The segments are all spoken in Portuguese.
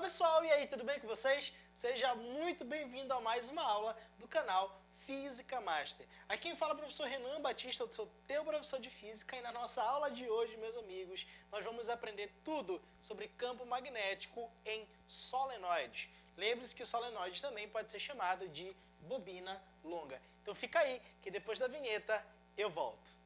pessoal, e aí, tudo bem com vocês? Seja muito bem-vindo a mais uma aula do canal Física Master. Aqui quem fala é o professor Renan Batista, eu sou teu professor de Física, e na nossa aula de hoje, meus amigos, nós vamos aprender tudo sobre campo magnético em solenoides. Lembre-se que o solenoide também pode ser chamado de bobina longa. Então fica aí, que depois da vinheta eu volto.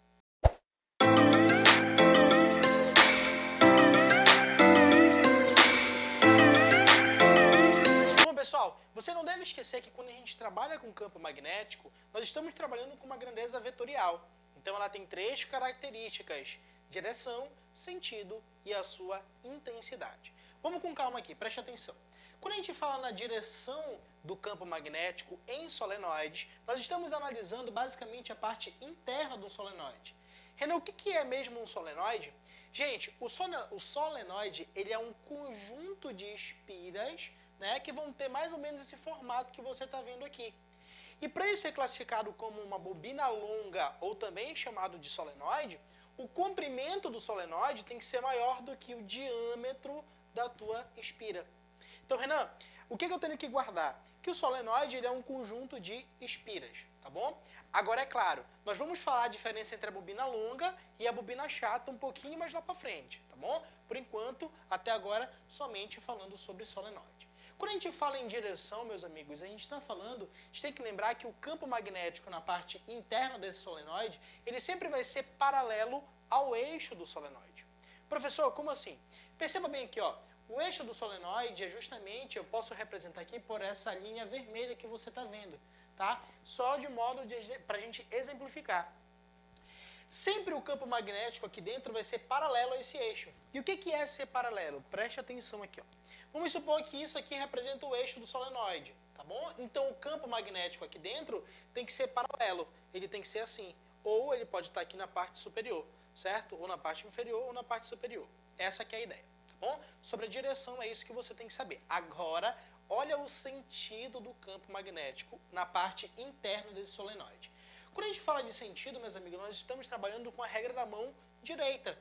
Pessoal, você não deve esquecer que quando a gente trabalha com campo magnético, nós estamos trabalhando com uma grandeza vetorial. Então ela tem três características: direção, sentido e a sua intensidade. Vamos com calma aqui, preste atenção. Quando a gente fala na direção do campo magnético em solenoides, nós estamos analisando basicamente a parte interna do solenoide. Renan, o que é mesmo um solenoide? Gente, o solenoide ele é um conjunto de espiras, né, que vão ter mais ou menos esse formato que você está vendo aqui. E para ele ser classificado como uma bobina longa, ou também chamado de solenoide, o comprimento do solenoide tem que ser maior do que o diâmetro da tua espira. Então, Renan, o que eu tenho que guardar? Que o solenoide ele é um conjunto de espiras, tá bom? Agora, é claro, nós vamos falar a diferença entre a bobina longa e a bobina chata um pouquinho mais lá para frente, tá bom? Por enquanto, até agora, somente falando sobre solenoide. Quando a gente fala em direção, meus amigos, a gente está falando, a gente tem que lembrar que o campo magnético na parte interna desse solenoide, ele sempre vai ser paralelo ao eixo do solenoide. Professor, como assim? Perceba bem aqui, ó, o eixo do solenoide é justamente, eu posso representar aqui por essa linha vermelha que você está vendo, tá? Só de modo para a gente exemplificar. Sempre o campo magnético aqui dentro vai ser paralelo a esse eixo. E o que é ser paralelo? Preste atenção aqui, ó. Vamos supor que isso aqui representa o eixo do solenoide, tá bom? Então o campo magnético aqui dentro tem que ser paralelo, ele tem que ser assim. Ou ele pode estar aqui na parte superior, certo? Ou na parte inferior ou na parte superior. Essa que é a ideia, tá bom? Sobre a direção é isso que você tem que saber. Agora, olha o sentido do campo magnético na parte interna desse solenoide. Quando a gente fala de sentido, meus amigos, nós estamos trabalhando com a regra da mão direita.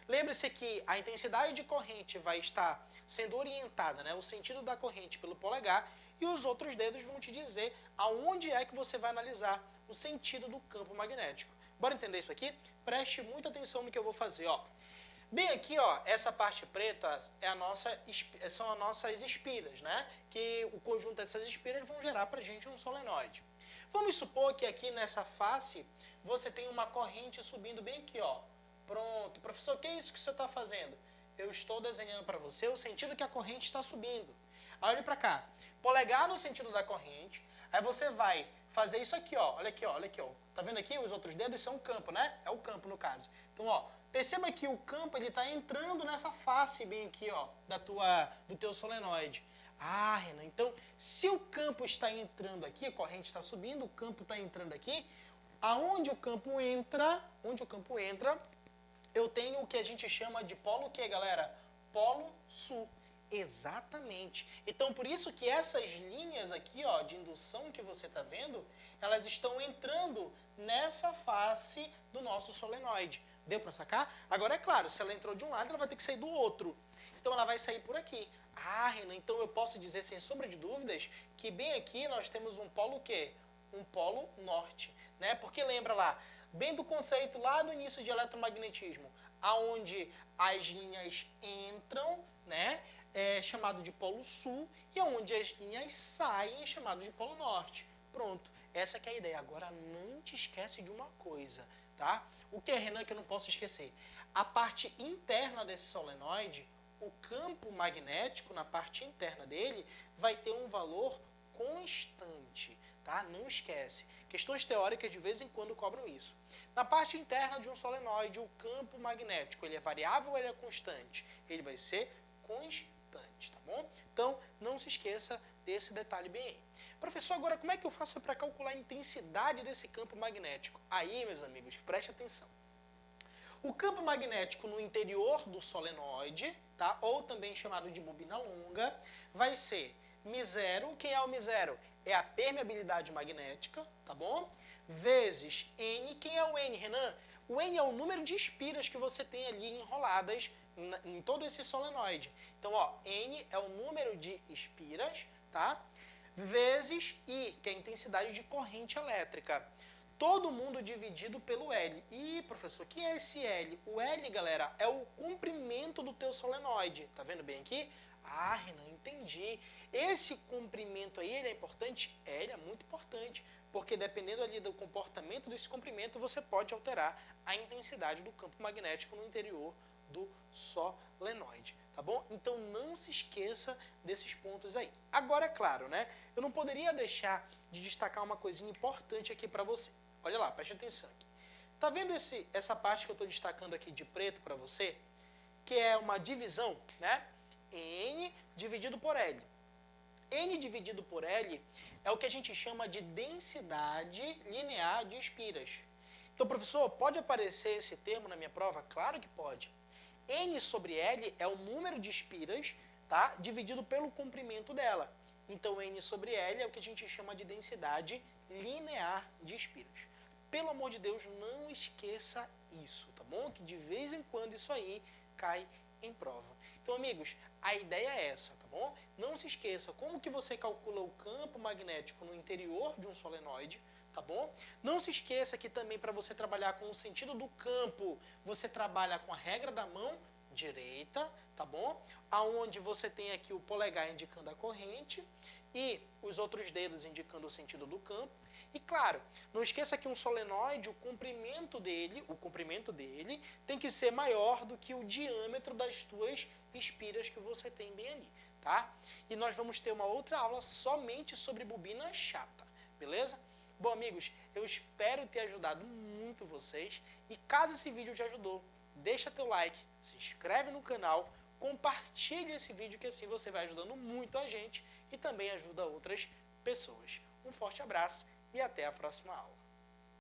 Lembre-se que a intensidade de corrente vai estar sendo orientada, né, o sentido da corrente pelo polegar, e os outros dedos vão te dizer aonde é que você vai analisar o sentido do campo magnético. Bora entender isso aqui? Preste muita atenção no que eu vou fazer, ó. Bem aqui, ó, essa parte preta são as nossas espiras, né? Que o conjunto dessas espiras vão gerar pra gente um solenoide. Vamos supor que aqui nessa face você tem uma corrente subindo bem aqui, ó. Pronto. Professor, o que é isso que você está fazendo? Eu estou desenhando para você o sentido que a corrente está subindo. Olha para cá. Polegar no sentido da corrente. Aí você vai fazer isso aqui, ó. Olha aqui, ó. Olha aqui, ó. Tá vendo aqui? Os outros dedos são o campo, né? É o campo no caso. Então, ó. Perceba que o campo ele está entrando nessa face bem aqui, ó, do teu solenoide. Ah, Renan, então se o campo está entrando aqui, a corrente está subindo, o campo está entrando aqui, onde o campo entra, eu tenho o que a gente chama de polo o quê, galera? Polo sul. Exatamente. Então, por isso que essas linhas aqui, ó, de indução que você está vendo, elas estão entrando nessa face do nosso solenoide. Deu para sacar? Agora, é claro, se ela entrou de um lado, ela vai ter que sair do outro. Então, ela vai sair por aqui. Ah, Renan, então eu posso dizer, sem sombra de dúvidas, que bem aqui nós temos um polo o quê? Um polo norte, né? Porque lembra lá, bem do conceito lá do início de eletromagnetismo, aonde as linhas entram, né, é chamado de polo sul, e aonde as linhas saem é chamado de polo norte. Pronto, essa que é a ideia. Agora não te esquece de uma coisa, tá? O que é, Renan, que eu não posso esquecer? A parte interna desse solenoide, o campo magnético na parte interna dele vai ter um valor constante, tá? Não esquece. Questões teóricas de vez em quando cobram isso. Na parte interna de um solenoide, o campo magnético, ele é variável ou ele é constante? Ele vai ser constante, tá bom? Então, não se esqueça desse detalhe bem aí. Professor, agora como é que eu faço para calcular a intensidade desse campo magnético? Aí, meus amigos, preste atenção. O campo magnético no interior do solenoide, tá? Ou também chamado de bobina longa, vai ser μ0. Quem é o μ0? É a permeabilidade magnética, tá bom? Vezes N. Quem é o N, Renan? O N é o número de espiras que você tem ali enroladas em todo esse solenoide. Então, ó, N é o número de espiras, tá? Vezes I, que é a intensidade de corrente elétrica. Todo mundo dividido pelo L. E, professor, o que é esse L? O L, galera, é o comprimento do teu solenoide. Tá vendo bem aqui? Ah, Renan, entendi. Esse comprimento aí, ele é importante? É, ele é muito importante, porque dependendo ali do comportamento desse comprimento, você pode alterar a intensidade do campo magnético no interior do solenoide, tá bom? Então não se esqueça desses pontos aí. Agora, é claro, né? Eu não poderia deixar de destacar uma coisinha importante aqui para você. Olha lá, preste atenção aqui. Tá vendo essa parte que eu estou destacando aqui de preto para você? Que é uma divisão, né? N dividido por L. N dividido por L é o que a gente chama de densidade linear de espiras. Então, professor, pode aparecer esse termo na minha prova? Claro que pode. N sobre L é o número de espiras, tá? Dividido pelo comprimento dela. Então, N sobre L é o que a gente chama de densidade linear de espiras. Pelo amor de Deus, não esqueça isso, tá bom? Que de vez em quando isso aí cai em prova. Então, amigos, a ideia é essa, tá bom? Não se esqueça como que você calcula o campo magnético no interior de um solenoide, tá bom? Não se esqueça que também para você trabalhar com o sentido do campo, você trabalha com a regra da mão direita, tá bom? Aonde você tem aqui o polegar indicando a corrente e os outros dedos indicando o sentido do campo. E claro, não esqueça que um solenoide, o comprimento dele tem que ser maior do que o diâmetro das tuas espiras que você tem bem ali, tá? E nós vamos ter uma outra aula somente sobre bobina chata, beleza? Bom, amigos, eu espero ter ajudado muito vocês. E caso esse vídeo te ajudou, deixa teu like, se inscreve no canal, compartilhe esse vídeo que assim você vai ajudando muito a gente e também ajuda outras pessoas. Um forte abraço e até a próxima aula.